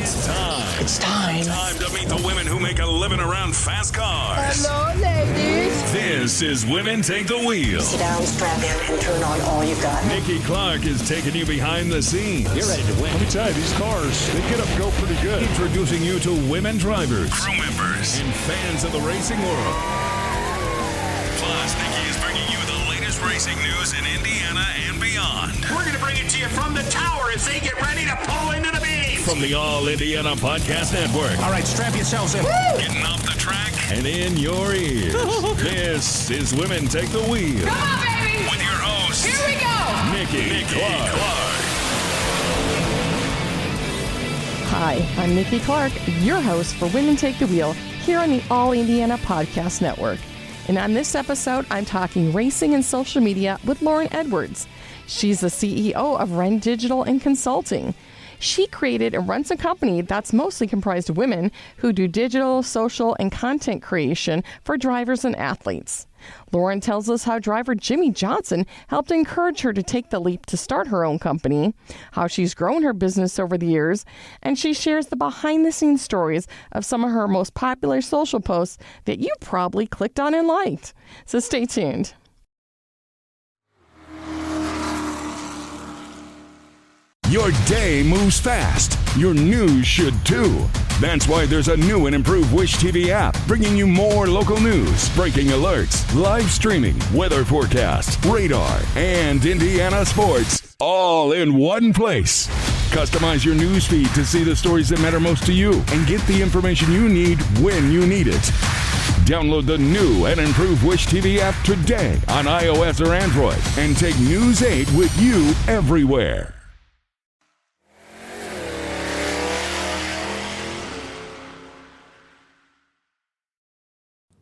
It's time. It's time. Time to meet the women who make a living around fast cars. Hello, ladies. This is Women Take the Wheel. Sit down, strap in, and turn on all you got. Nikki Clark is taking you behind the scenes. You're ready to win. Let me tell you, these cars, they get up and go pretty good. Introducing you to women drivers, crew members, and fans of the racing world. Plus, Nikki is bringing you the latest racing news in Indiana and beyond. We're going to bring it to you from the tower as they get ready to pull into the beam. From the All Indiana Podcast Network. All right, strap yourselves in. Getting off the track and in your ears. This is Women Take the Wheel. Come on, baby. With your host, Here we go. Nikki Clark. Hi, I'm Nikki Clark, your host for Women Take the Wheel here on the All Indiana Podcast Network. And on this episode, I'm talking racing and social media with Lauren Edwards. She's the CEO of Reine Digital and Consulting. She created and runs a company that's mostly comprised of women who do digital, social, and content creation for drivers and athletes. Lauren tells us how driver Jimmie Johnson helped encourage her to take the leap to start her own company, how she's grown her business over the years, and she shares the behind-the-scenes stories of some of her most popular social posts that you probably clicked on and liked. So stay tuned. Your day moves fast. Your news should too. That's why there's a new and improved Wish TV app bringing you more local news, breaking alerts, live streaming, weather forecasts, radar, and Indiana sports all in one place. Customize your news feed to see the stories that matter most to you and get the information you need when you need it. Download the new and improved Wish TV app today on iOS or Android and take News 8 with you everywhere.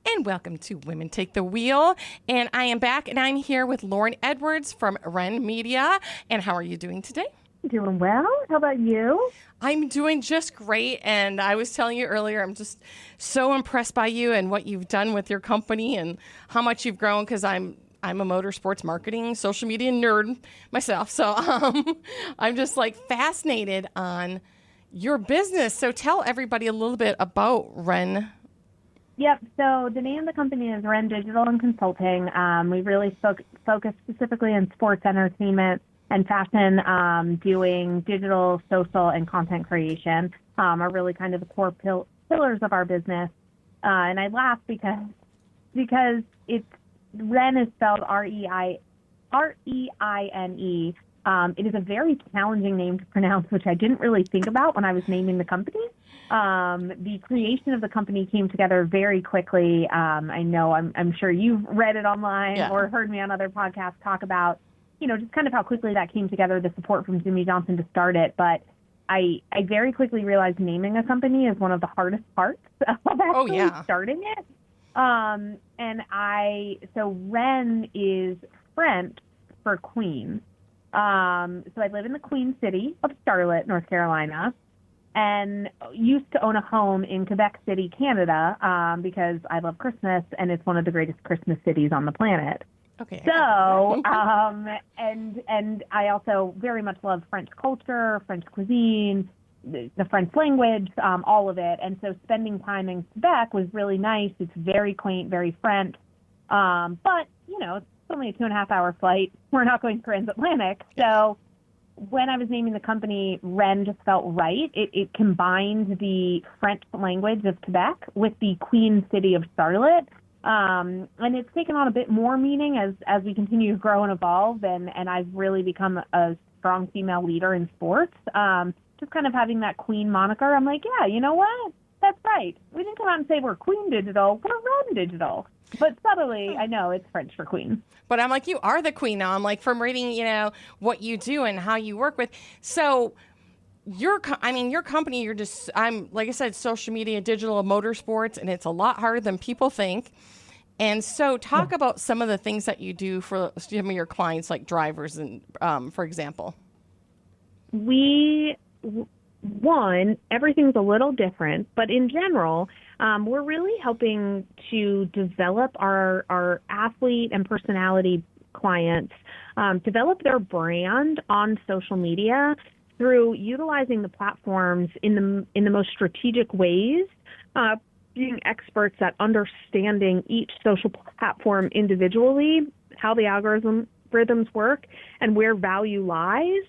And welcome to Women Take the Wheel. And I am back, and I'm here with Lauren Edwards from Reine Media. And how are you doing today? Doing well. How about you? I'm doing just great. And I was telling you earlier, I'm just so impressed by you and what you've done with your company and how much you've grown, because I'm a motorsports marketing, social media nerd myself. So I'm just like fascinated on your business. So tell everybody a little bit about Reine. Yep. So the name of the company is Reine Digital and Consulting. We really focus specifically on sports entertainment and fashion, doing digital, social, and content creation are really kind of the core pillars of our business. And I laugh because it's Reine is spelled Reine. It is a very challenging name to pronounce, which I didn't really think about when I was naming the company. The creation of the company came together very quickly. I know I'm sure you've read it online or heard me on other podcasts talk about, just kind of how quickly that came together, the support from Jimmie Johnson to start it. But I very quickly realized naming a company is one of the hardest parts of actually starting it. So Reine is French for queen. So I live in the Queen City of Charlotte, North Carolina, and used to own a home in Quebec City, Canada, because I love Christmas, and it's one of the greatest Christmas cities on the planet. Okay. So, and I also very much love French culture, French cuisine, the French language, all of it. And so spending time in Quebec was really nice. It's very quaint, very French. But, it's only a 2.5-hour flight. We're not going transatlantic. So when I was naming the company, Reine just felt right. It combined the French language of Quebec with the Queen City of Charlotte. And it's taken on a bit more meaning as we continue to grow and evolve. And I've really become a strong female leader in sports. Just kind of having that queen moniker. I'm like, yeah, you know what? That's right. We didn't come out and say we're Queen Digital. We're Reine Digital. But subtly, I know it's French for queen. But I'm like, you are the queen now. I'm like, from reading, what you do and how you work with. So your company, I'm like I said, social media, digital, motorsports, and it's a lot harder than people think. And so talk about some of the things that you do for some of your clients, like drivers, and for example. Everything's a little different, but in general, we're really helping to develop our athlete and personality clients, develop their brand on social media through utilizing the platforms in the most strategic ways, being experts at understanding each social platform individually, how the algorithms work, and where value lies,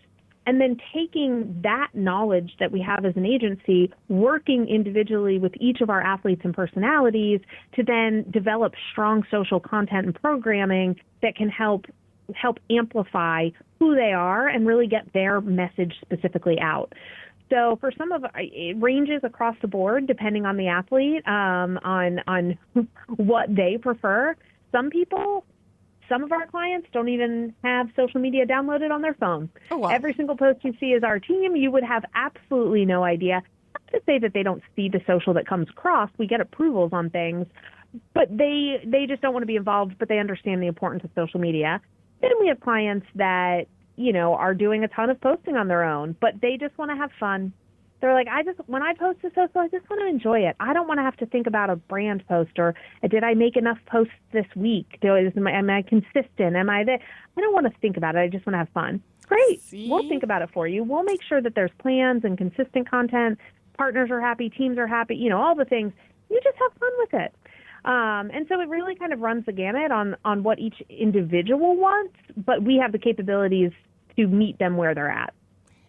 and then taking that knowledge that we have as an agency, working individually with each of our athletes and personalities to then develop strong social content and programming that can help amplify who they are and really get their message specifically out. So for some of it ranges across the board depending on the athlete, on what they prefer. Some of our clients don't even have social media downloaded on their phone. Oh, wow. Every single post you see is our team. You would have absolutely no idea. Not to say that they don't see the social that comes across. We get approvals on things, but they just don't want to be involved, but they understand the importance of social media. Then we have clients that, are doing a ton of posting on their own, but they just want to have fun. They're like, when I post to social, I just want to enjoy it. I don't want to have to think about a brand post or did I make enough posts this week? Am I consistent? Am I there? I don't want to think about it. I just want to have fun. Great. See? We'll think about it for you. We'll make sure that there's plans and consistent content. Partners are happy. Teams are happy. All the things. You just have fun with it. And so it really kind of runs the gamut on what each individual wants, but we have the capabilities to meet them where they're at.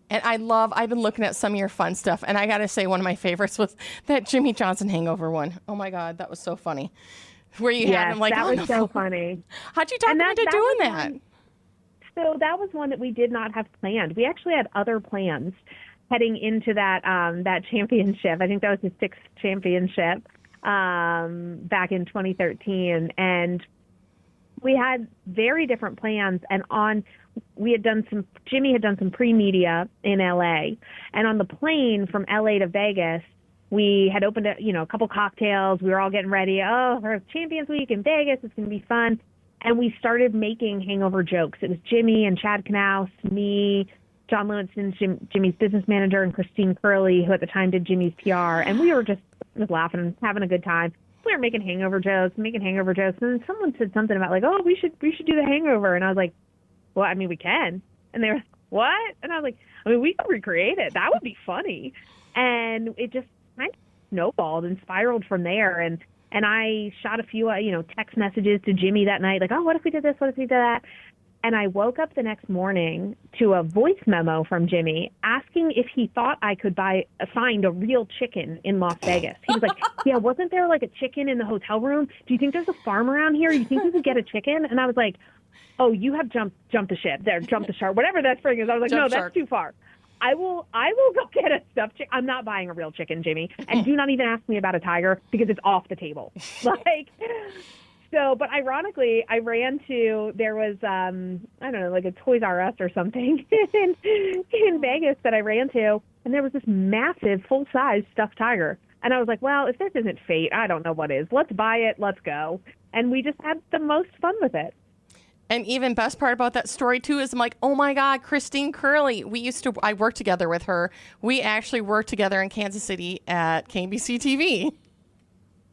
And I've been looking at some of your fun stuff, and I got to say one of my favorites was that Jimmie Johnson hangover one. Oh, my God, that was so funny. Where you had him that was so funny. How'd you talk him into doing that? So that was one that we did not have planned. We actually had other plans heading into that championship. I think that was his 6th championship back in 2013. And we had very different plans. And Jimmie had done some pre-media in LA. And on the plane from LA to Vegas, we had opened a couple cocktails. We were all getting ready. Oh, our Champions Week in Vegas. It's going to be fun. And we started making hangover jokes. It was Jimmie and Chad Knaus, me, John Lewinson, Jimmie's business manager, and Christine Curley, who at the time did Jimmie's PR. And we were just laughing, having a good time. We were making hangover jokes. And then someone said something about oh, we should do the hangover. And I was like, well, I mean, we can. And they were, what? And I was like, I mean, we could recreate it. That would be funny. And it just kind of snowballed and spiraled from there. And I shot a few, text messages to Jimmie that night, oh, what if we did this? What if we did that? And I woke up the next morning to a voice memo from Jimmie asking if he thought I could find a real chicken in Las Vegas. He was like, yeah, wasn't there a chicken in the hotel room? Do you think there's a farm around here? Do you think we could get a chicken? And I was like, oh, you have jumped the ship there, jumped the shark, whatever that phrase is. I was like, no, that's too far. I will go get a stuffed chicken. I'm not buying a real chicken, Jimmie. And do not even ask me about a tiger because it's off the table. But ironically, I ran to, there was, I don't know, a Toys R Us or something in Vegas that I ran to, and there was this massive full-size stuffed tiger. And I was like, well, if this isn't fate, I don't know what is. Let's buy it. Let's go. And we just had the most fun with it. And even best part about that story, too, is I'm like, oh, my God, Christine Curley. I worked together with her. We actually worked together in Kansas City at KBC TV.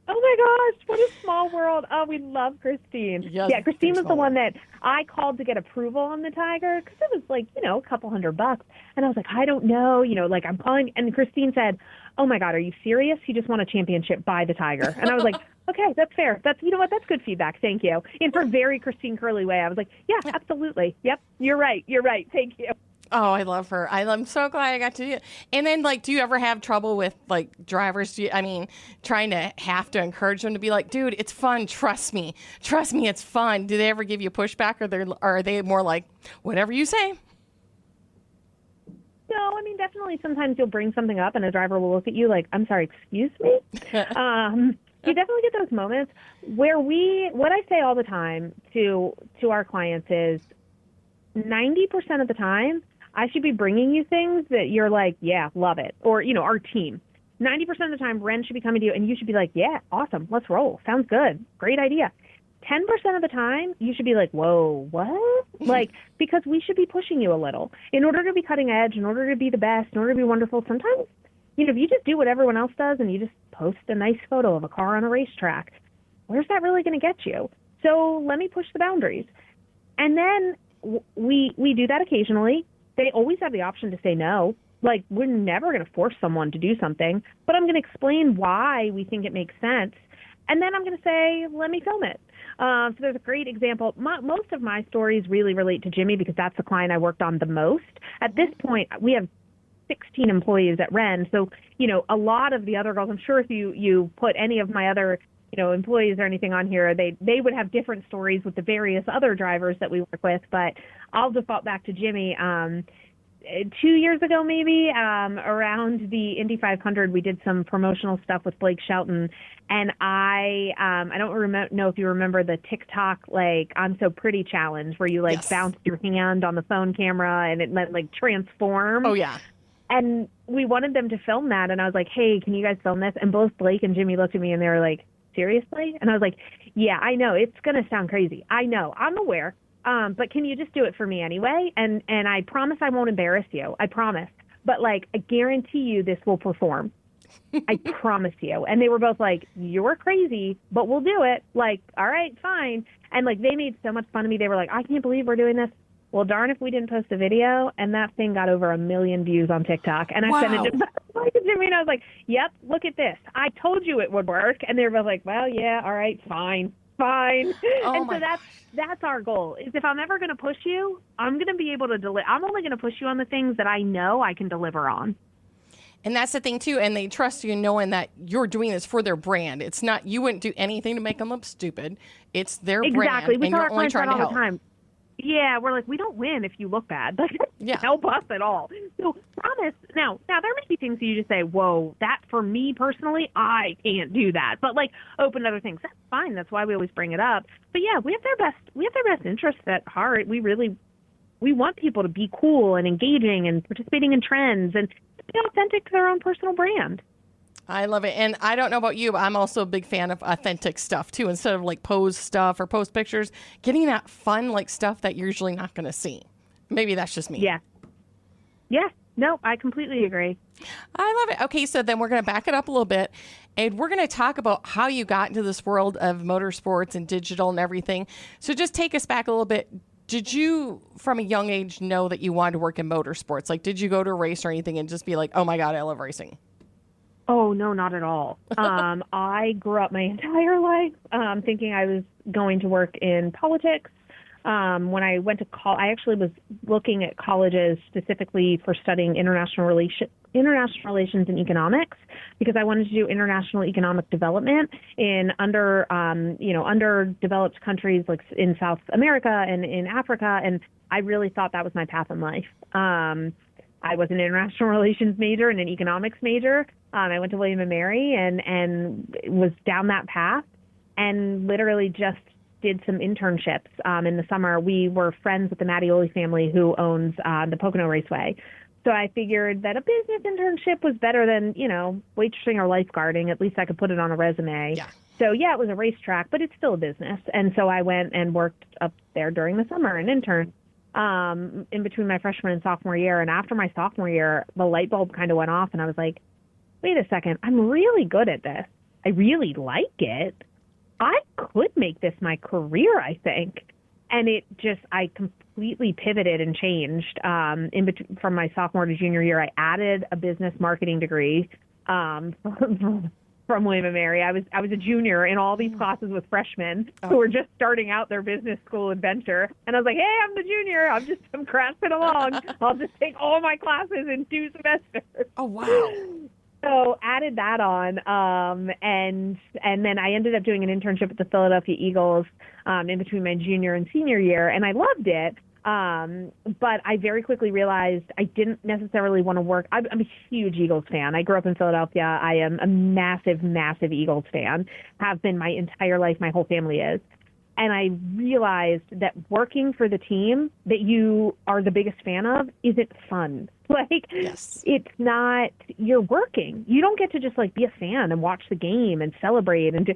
Oh, my gosh. What a small world. Oh, we love Christine. Yes, yeah, Christine was the one that I called to get approval on the tiger because it was a couple $100. And I was like, I don't know, I'm calling. And Christine said, oh, my God, are you serious? You just won a championship. Buy the tiger. And I was like, okay, that's fair. That's, that's good feedback. Thank you. In her very Christine Curley way, I was like, yeah, absolutely. Yep, you're right. Thank you. Oh, I love her. I'm so glad I got to do it. And then, do you ever have trouble with, drivers? Trying to have to encourage them to be like, dude, it's fun. Trust me. It's fun. Do they ever give you pushback, or are they more like, whatever you say? No, definitely sometimes you'll bring something up and a driver will look at you like, I'm sorry, excuse me? You definitely get those moments where what I say all the time to our clients is 90% of the time, I should be bringing you things that you're like, yeah, love it. Or, our team. 90% of the time, Ren should be coming to you and you should be like, yeah, awesome. Let's roll. Sounds good. Great idea. 10% of the time, you should be like, whoa, what? Because we should be pushing you a little. In order to be cutting edge, in order to be the best, in order to be wonderful, sometimes, if you just do what everyone else does and you just post a nice photo of a car on a racetrack, where's that really going to get you? So let me push the boundaries. And then we do that occasionally. they always have the option to say no. Like, we're never going to force someone to do something, but I'm going to explain why we think it makes sense. And then I'm going to say, let me film it. So there's a great example. Most of my stories really relate to Jimmie because that's the client I worked on the most. At this point, we have 16 employees at Reine. So, a lot of the other girls, I'm sure if you put any of my other, employees or anything on here, they would have different stories with the various other drivers that we work with. But I'll default back to Jimmie. 2 years ago, maybe, around the Indy 500, we did some promotional stuff with Blake Shelton, and I don't know if you remember the TikTok "I'm So Pretty" challenge, where you Yes. bounced your hand on the phone camera and it meant transform. Oh yeah. And we wanted them to film that, and I was like, "Hey, can you guys film this?" And both Blake and Jimmie looked at me and they were like, "Seriously?" And I was like, "Yeah, I know it's gonna sound crazy. I know, I'm aware." But can you just do it for me anyway? And I promise I won't embarrass you. I promise. But I guarantee you this will perform. I promise you. And they were both like, "You're crazy, but we'll do it." All right, fine. And they made so much fun of me. They were like, "I can't believe we're doing this." Well, darn if we didn't post a video. And that thing got over 1 million views on TikTok. And I sent it to Jimmie, and I was like, "Yep, look at this. I told you it would work." And they were both like, "Well, yeah, all right, fine." Oh, And my so that's our goal, is if I'm ever going to push you, I'm going to be able to deliver. I'm only going to push you on the things that I know I can deliver on. And that's the thing too. And they trust you knowing that you're doing this for their brand. It's not, you wouldn't do anything to make them look stupid. It's their brand. Exactly. We and tell you're our only clients trying that to all help. the time. Yeah, we're like, we don't win if you look bad. Yeah. Help us at all. So promise. Now there may be things that you just say, "Whoa, that for me personally, I can't do that." But open other things. That's fine. That's why we always bring it up. But yeah, we have their best interests at heart. We want people to be cool and engaging and participating in trends and be authentic to their own personal brand. I love it. And I don't know about you, but I'm also a big fan of authentic stuff too. Instead of pose stuff or post pictures, getting that fun stuff that you're usually not going to see. Maybe that's just me. Yeah. Yeah. No, I completely agree. I love it. Okay, so then we're going to back it up a little bit, and we're going to talk about how you got into this world of motorsports and digital and everything. So just take us back a little bit. Did you, from a young age, know that you wanted to work in motorsports? Did you go to a race or anything and just be like, "Oh my God, I love racing"? Oh, no, not at all. I grew up my entire life thinking I was going to work in politics. When I went to college, I actually was looking at colleges specifically for studying international relations and economics, because I wanted to do international economic development in underdeveloped countries like in South America and in Africa. And I really thought that was my path in life. I was an international relations major and an economics major. I went to William & Mary and was down that path, and literally just did some internships in the summer. We were friends with the Mattioli family, who owns the Pocono Raceway. So I figured that a business internship was better than, waitressing or lifeguarding. At least I could put it on a resume. Yeah. So yeah, it was a racetrack, but it's still a business. And so I went and worked up there during the summer and interned in between my freshman and sophomore year. And after my sophomore year, the light bulb kind of went off, and I was like, wait a second, I'm really good at this. I really like it. I could make this my career, I think. And I completely pivoted and changed from my sophomore to junior year. I added a business marketing degree from William & Mary. I was a junior in all these classes with freshmen who were just starting out their business school adventure. And I was like, "Hey, I'm the junior. I'm crashing along. I'll just take all my classes in 2 semesters." Oh, wow. So added that on, and then I ended up doing an internship at the Philadelphia Eagles in between my junior and senior year, and I loved it. But I very quickly realized I didn't necessarily want to work. I'm a huge Eagles fan. I grew up in Philadelphia. I am a massive, massive Eagles fan. Have been my entire life. My whole family is. And I realized that working for the team that you are the biggest fan of isn't fun. Yes. It's not, you're working. You don't get to just be a fan and watch the game and celebrate and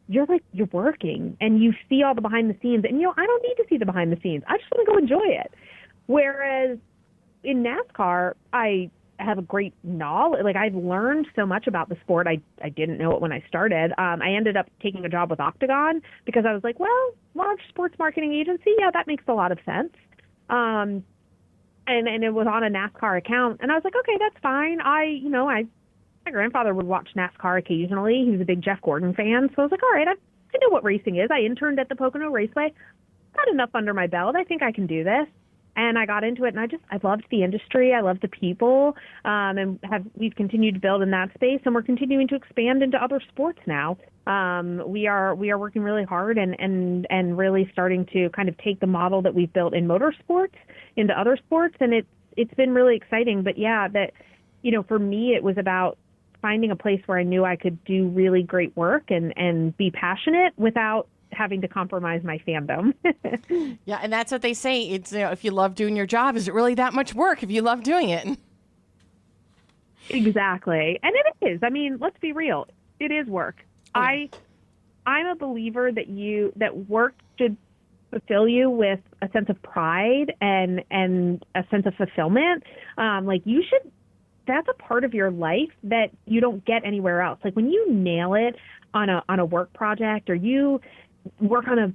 you're working and you see all the behind the scenes, and I don't need to see the behind the scenes. I just want to go enjoy it. Whereas in NASCAR, I have a great knowledge. I've learned so much about the sport. I didn't know it when I started. I ended up taking a job with Octagon because I was like, well, large sports marketing agency. Yeah, that makes a lot of sense. and it was on a NASCAR account. And I was like, okay, that's fine. My grandfather would watch NASCAR occasionally. He was a big Jeff Gordon fan. So I was like, all right, I know what racing is. I interned at the Pocono Raceway. Got enough under my belt. I think I can do this. And I got into it, and I loved the industry. I loved the people, and we've continued to build in that space, and we're continuing to expand into other sports now. We are working really hard and really starting to kind of take the model that we've built in motorsports into other sports, and it's been really exciting. But yeah, for me, it was about finding a place where I knew I could do really great work and be passionate without having to compromise my fandom. Yeah, and that's what they say. It's if you love doing your job, is it really that much work if you love doing it? Exactly. And it is. I mean, let's be real. It is work. I'm a believer that work should fulfill you with a sense of pride and a sense of fulfillment. That's a part of your life that you don't get anywhere else. Like when you nail it on a work project, or you work on a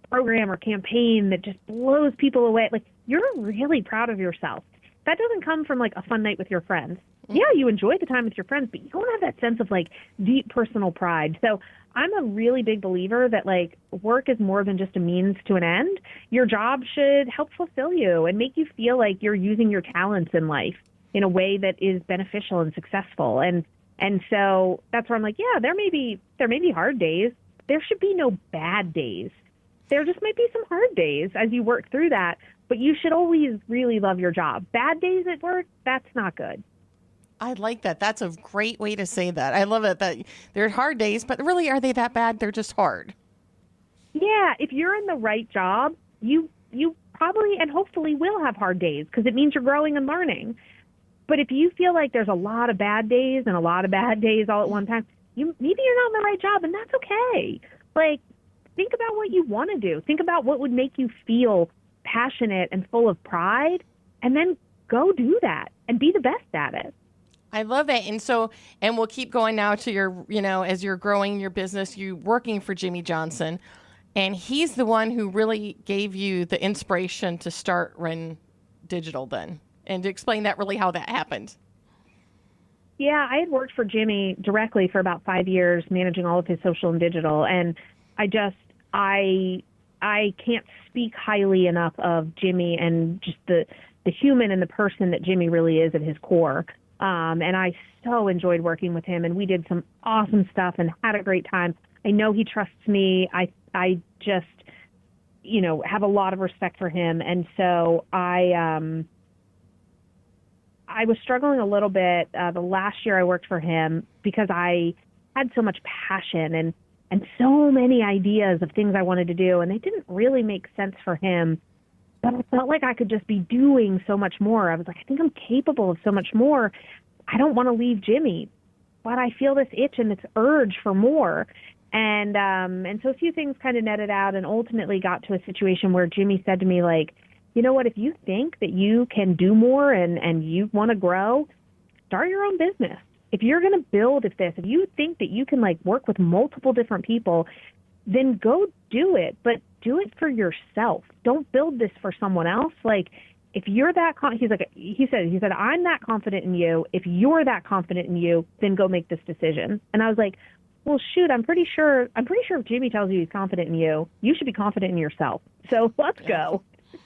program or campaign that just blows people away, like you're really proud of yourself. That doesn't come from like a fun night with your friends. Yeah, you enjoy the time with your friends, but you don't have that sense of like deep personal pride. So I'm a really big believer that like work is more than just a means to an end. Your job should help fulfill you and make you feel like you're using your talents in life in a way that is beneficial and successful. And so that's where I'm like, yeah, there may be hard days. There should be no bad days. There just might be some hard days as you work through that, but you should always really love your job. Bad days at work, that's not good. I like that. That's a great way to say that. I love it that they're hard days, but really, are they that bad? They're just hard. Yeah, if you're in the right job, you probably and hopefully will have hard days because it means you're growing and learning. But if you feel like there's a lot of bad days and a lot of bad days all at one time, maybe you're not in the right job, and that's okay. Like, think about what you want to do. Think about what would make you feel passionate and full of pride, and then go do that and be the best at it. I love it. And we'll keep going now to your, as you're growing your business, you working for Jimmie Johnson, and he's the one who really gave you the inspiration to start Reine Digital then, and to explain that really how that happened. Yeah, I had worked for Jimmie directly for about 5 years, managing all of his social and digital. And I can't speak highly enough of Jimmie and just the human and the person that Jimmie really is at his core. And I so enjoyed working with him, and we did some awesome stuff and had a great time. I know he trusts me. I just, have a lot of respect for him. And so I was struggling a little bit the last year I worked for him because I had so much passion and so many ideas of things I wanted to do, and they didn't really make sense for him. But I felt like I could just be doing so much more. I was like, I think I'm capable of so much more. I don't want to leave Jimmie, but I feel this itch and this urge for more. And so a few things kind of netted out and ultimately got to a situation where Jimmie said to me, like, you know what, if you think that you can do more and you want to grow, start your own business. If you're going to build if you think that you can like work with multiple different people, then go do it, but do it for yourself. Don't build this for someone else. Like, if you're that he said, I'm that confident in you. If you're that confident in you, then go make this decision. And I was like, well, shoot, I'm pretty sure if Jimmie tells you he's confident in you, you should be confident in yourself. So let's go.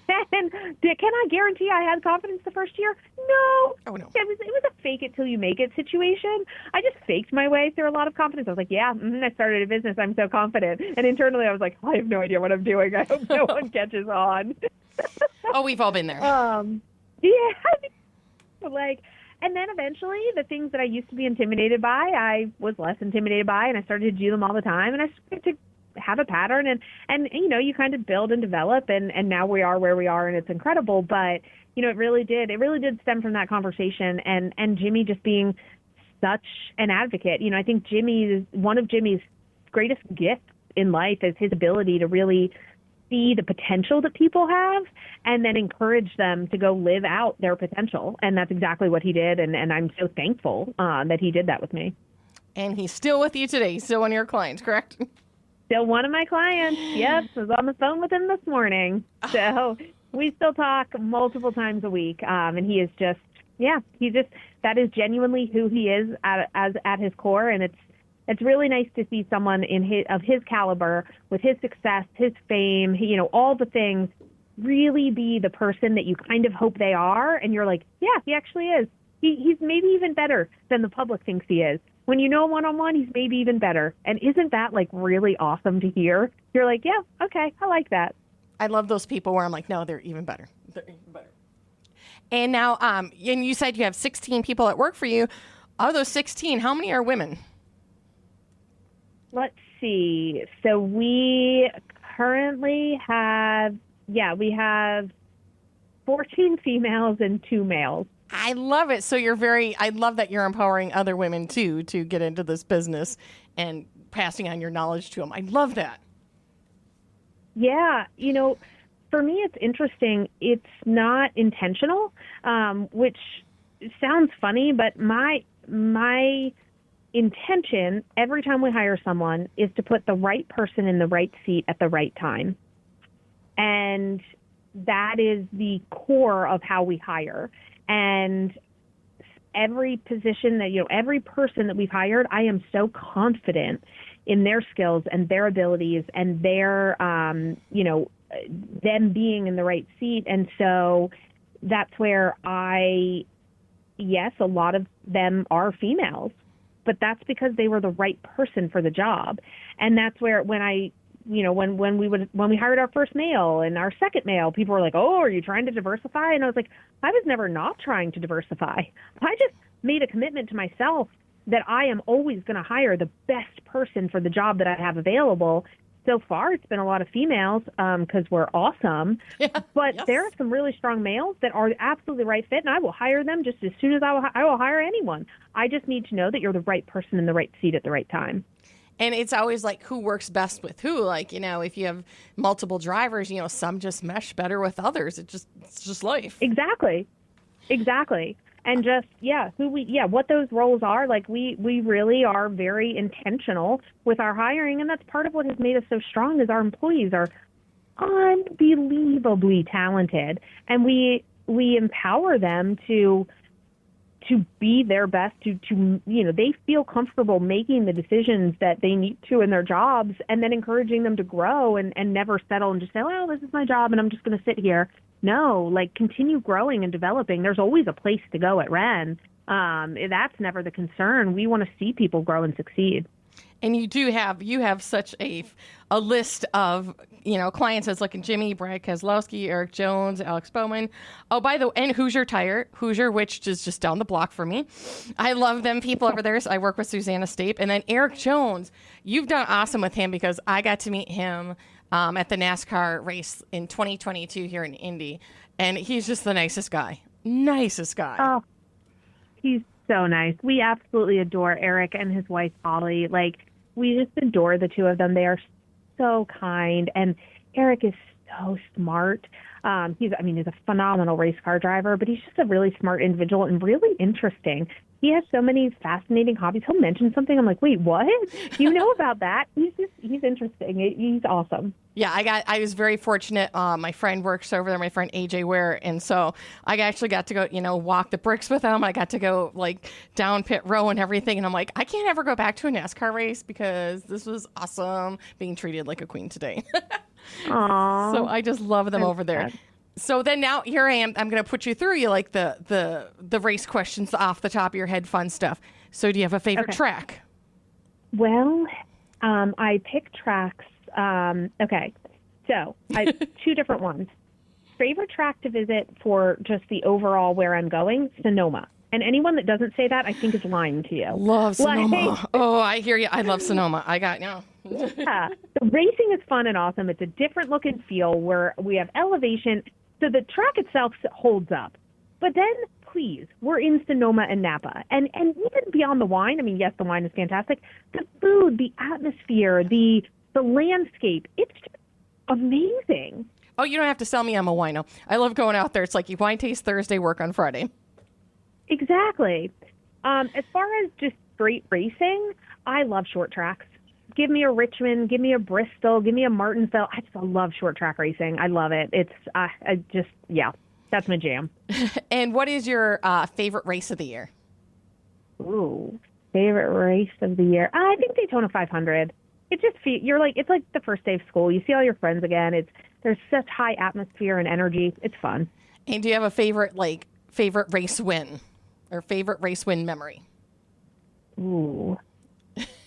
And can I guarantee I had confidence the first year? No. Oh, no. It was a fake it till you make it situation. I just faked my way through a lot of confidence. I was like, yeah, I started a business. I'm so confident. And internally I was like, I have no idea what I'm doing. I hope no one catches on. Oh, we've all been there. Yeah. And then eventually the things that I used to be intimidated by, I was less intimidated by, and I started to do them all the time. And I started to have a pattern and you kind of build and develop and now we are where we are, and it's incredible. But it really did stem from that conversation and Jimmie just being such an advocate. I think one of Jimmie's greatest gifts in life is his ability to really see the potential that people have and then encourage them to go live out their potential. And that's exactly what he did. And I'm so thankful that he did that with me. And he's still with you today. Still one of your clients, correct? Still one of my clients. Yep. I was on the phone with him this morning. So We still talk multiple times a week, and he is just, that is genuinely who he is at his core, and it's really nice to see someone of his caliber, with his success, his fame, all the things, really be the person that you kind of hope they are, and you're like, yeah, he actually is. He's maybe even better than the public thinks he is. When you know one-on-one, he's maybe even better. And isn't that like really awesome to hear? You're like, yeah, okay, I like that. I love those people where I'm like, no, they're even better. They're even better. And now, and you said you have 16 people that work for you. Of those 16, how many are women? Let's see. So we currently have 14 females and 2 males. I love it. So I love that you're empowering other women too to get into this business and passing on your knowledge to them. I love that. Yeah. For me, it's interesting. It's not intentional, which sounds funny, but my intention every time we hire someone is to put the right person in the right seat at the right time. And that is the core of how we hire. And every position that, every person that we've hired, I am so confident in their skills and their abilities and their, them being in the right seat. And so that's where a lot of them are females, but that's because they were the right person for the job. And that's where when we hired our first male and our second male, people were like, oh, are you trying to diversify? And I was like, I was never not trying to diversify. I just made a commitment to myself that I am always going to hire the best person for the job that I have available. So far, it's been a lot of females because we're awesome. Yeah, but yes. There are some really strong males that are absolutely the right fit, and I will hire them just as soon as I will hire anyone. I just need to know that you're the right person in the right seat at the right time. And it's always like who works best with who. Like, if you have multiple drivers, some just mesh better with others. It's just life. Exactly. And just, what those roles are, like we really are very intentional with our hiring. And that's part of what has made us so strong is our employees are unbelievably talented. And we empower them to be their best, to they feel comfortable making the decisions that they need to in their jobs, and then encouraging them to grow and never settle and just say, well, this is my job and I'm just going to sit here. No, like continue growing and developing. There's always a place to go at Reine. That's never the concern. We want to see people grow and succeed. And you have such a list of, clients as like Jimmie, Brad Keselowski, Eric Jones, Alex Bowman. Oh, by the way, and Hoosier Tire, which is just down the block for me. I love them people over there. So I work with Susanna Stape. And then Eric Jones, you've done awesome with him because I got to meet him at the NASCAR race in 2022 here in Indy. And he's just the nicest guy. Oh, he's so nice. We absolutely adore Eric and his wife, Holly. Like, we just adore the two of them. They are so kind. And Eric is so smart. He's a phenomenal race car driver, but he's just a really smart individual and really interesting. He has so many fascinating hobbies. He'll mention something. I'm like, wait, what? You know about that? He's interesting. He's awesome. Yeah, I was very fortunate. My friend works over there, my friend AJ Ware, and so I actually got to go, walk the bricks with him. I got to go like down pit row and everything, and I'm like, I can't ever go back to a NASCAR race because this was awesome, being treated like a queen today. Aww. So I just love them over there. So then now here I am. I'm going to put you through like the race questions off the top of your head, fun stuff. So do you have a favorite track? Well, I pick tracks. Okay, so I two different ones. Favorite track to visit for just the overall where I'm going, Sonoma. And anyone that doesn't say that, I think is lying to you. Love Sonoma. Oh, I hear you. I love Sonoma. Yeah. The racing is fun and awesome. It's a different look and feel where we have elevation. So the track itself holds up. But then, please, we're in Sonoma and Napa. And even beyond the wine, I mean, yes, the wine is fantastic. The food, the atmosphere, the landscape, it's just amazing. Oh, you don't have to sell me I'm a wino. I love going out there. It's like you wine taste Thursday, work on Friday. Exactly. As far as just straight racing, I love short tracks. give me a Richmond, give me a Bristol, give me a Martinsville. I just love short track racing. I love it. It's that's my jam. And what is your favorite race of the year? Ooh, favorite race of the year. I think Daytona 500. It just it's like the first day of school. You see all your friends again. There's such high atmosphere and energy. It's fun. And do you have a favorite race win or favorite race win memory? Ooh.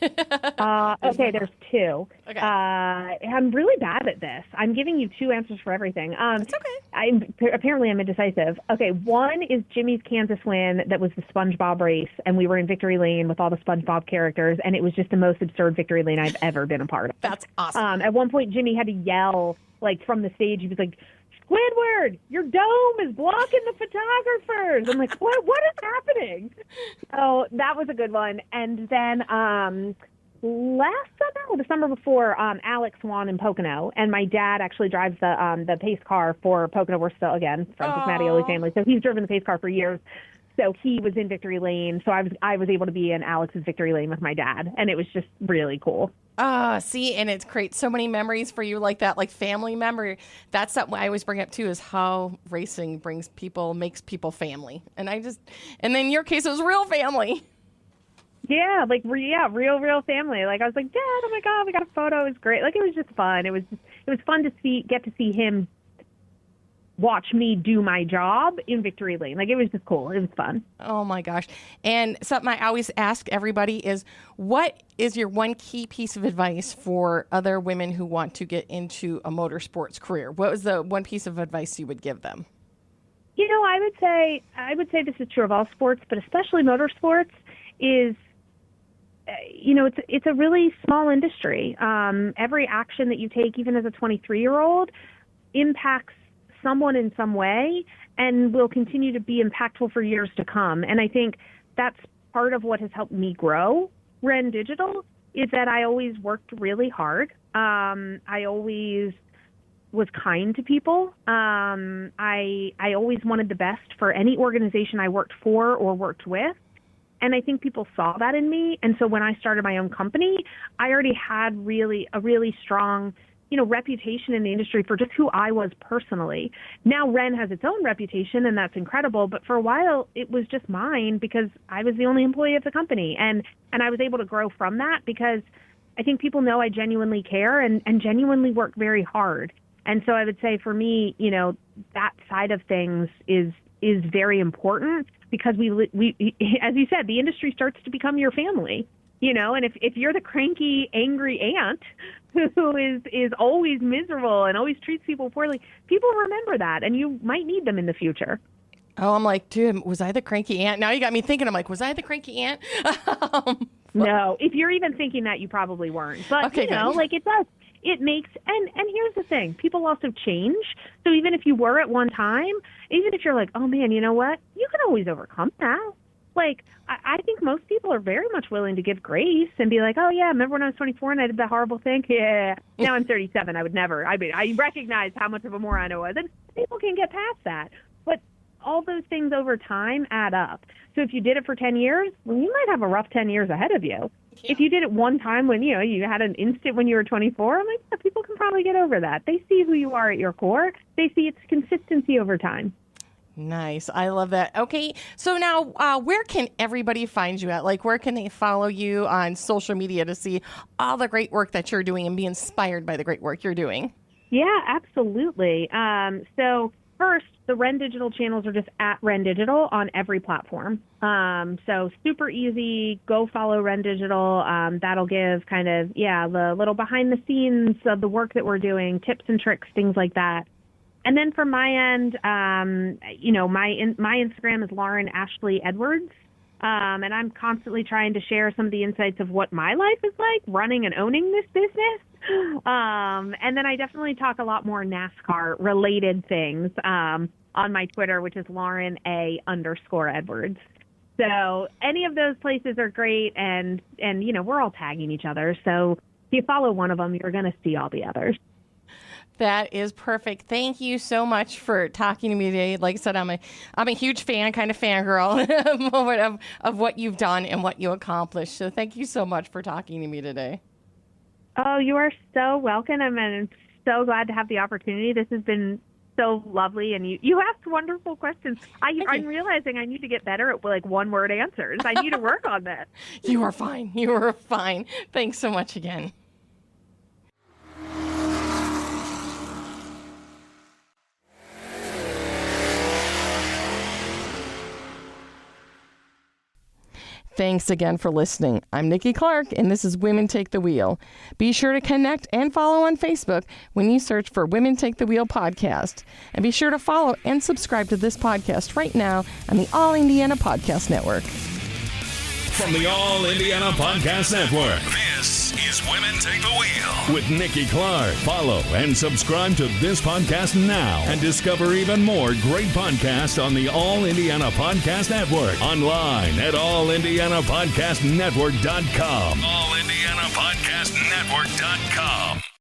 Okay, there's two. Okay. I'm really bad at this. I'm giving you two answers for everything. It's okay. Apparently I'm indecisive. Okay, one is Jimmie's Kansas win that was the SpongeBob race, and we were in Victory Lane with all the SpongeBob characters, and it was just the most absurd Victory Lane I've ever been a part of. That's awesome. At one point, Jimmie had to yell, like, from the stage. He was like, Squidward, your dome is blocking the photographers. I'm like, what is happening? So that was a good one. And then the summer before, Alex won in Pocono, and my dad actually drives the pace car for Pocono. We're still, again, friends with Mattioli family. So he's driven the pace car for years. So he was in Victory Lane. So I was able to be in Alex's Victory Lane with my dad, and it was just really cool. See, and it creates so many memories for you like that, like family memory. That's something I always bring up too, is how racing makes people family. And then in your case, it was real family. Yeah, real family. Like I was like, Dad, oh my God, we got a photo. It was great. Like it was just fun. It was fun to get to see him watch me do my job in Victory Lane. Like it was just cool. It was fun. Oh my gosh. And something I always ask everybody is, what is your one key piece of advice for other women who want to get into a motorsports career? What was the one piece of advice you would give them? I would say this is true of all sports, but especially motorsports is, it's a really small industry. Every action that you take, even as a 23-year-old, impacts someone in some way and will continue to be impactful for years to come. And I think that's part of what has helped me grow Reine Digital, is that I always worked really hard. I always was kind to people. I always wanted the best for any organization I worked for or worked with. And I think people saw that in me. And so when I started my own company, I already had a really strong reputation in the industry for just who I was personally. Now Reine has its own reputation, and that's incredible. But for a while, it was just mine because I was the only employee of the company. And I was able to grow from that because I think people know I genuinely care and genuinely work very hard. And so I would say for me, that side of things is very important because we, as you said, the industry starts to become your family. And if you're the cranky, angry aunt who is always miserable and always treats people poorly, people remember that, and you might need them in the future. Oh, I'm like, dude, was I the cranky aunt? Now you got me thinking. I'm like, was I the cranky aunt? No, if you're even thinking that, you probably weren't. But, okay, it does. It makes, and here's the thing, people also change. So even if you were at one time, even if you're like, oh man, you know what? You can always overcome that. Like, I think most people are very much willing to give grace and be like, oh, yeah, remember when I was 24 and I did that horrible thing? Yeah. Now I'm 37. I would never. I mean, I recognize how much of a moron I was. And people can get past that. But all those things over time add up. So if you did it for 10 years, well, you might have a rough 10 years ahead of you. Yeah. If you did it one time when, you had an instant when you were 24, I'm like, yeah, people can probably get over that. They see who you are at your core. They see its consistency over time. Nice. I love that. Okay. So now, where can everybody find you at? Like, where can they follow you on social media to see all the great work that you're doing and be inspired by the great work you're doing? Yeah, absolutely. So first, the Reine Digital channels are just at Reine Digital on every platform. So super easy. Go follow Reine Digital. That'll give kind of, the little behind the scenes of the work that we're doing, tips and tricks, things like that. And then from my end, my Instagram is Lauren Ashley Edwards, and I'm constantly trying to share some of the insights of what my life is like running and owning this business. And then I definitely talk a lot more NASCAR related things on my Twitter, which is Lauren _Edwards. So any of those places are great, and we're all tagging each other. So if you follow one of them, you're going to see all the others. That is perfect. Thank you so much for talking to me today. Like I said, I'm a huge fan, kind of fangirl of what you've done and what you accomplished. So thank you so much for talking to me today. Oh, you are so welcome, and I'm so glad to have the opportunity. This has been so lovely, and you asked wonderful questions. I'm realizing I need to get better at like one-word answers. I need to work on that. You are fine. You are fine. Thanks so much again. Thanks again for listening. I'm Nikki Clark, and this is Women Take the Wheel. Be sure to connect and follow on Facebook when you search for Women Take the Wheel podcast. And be sure to follow and subscribe to this podcast right now on the All Indiana Podcast Network. From the All Indiana Podcast Network, this is Women Take the Wheel with Nikki Clark. Follow and subscribe to this podcast now and discover even more great podcasts on the All Indiana Podcast Network. Online at allindianapodcastnetwork.com. allindianapodcastnetwork.com.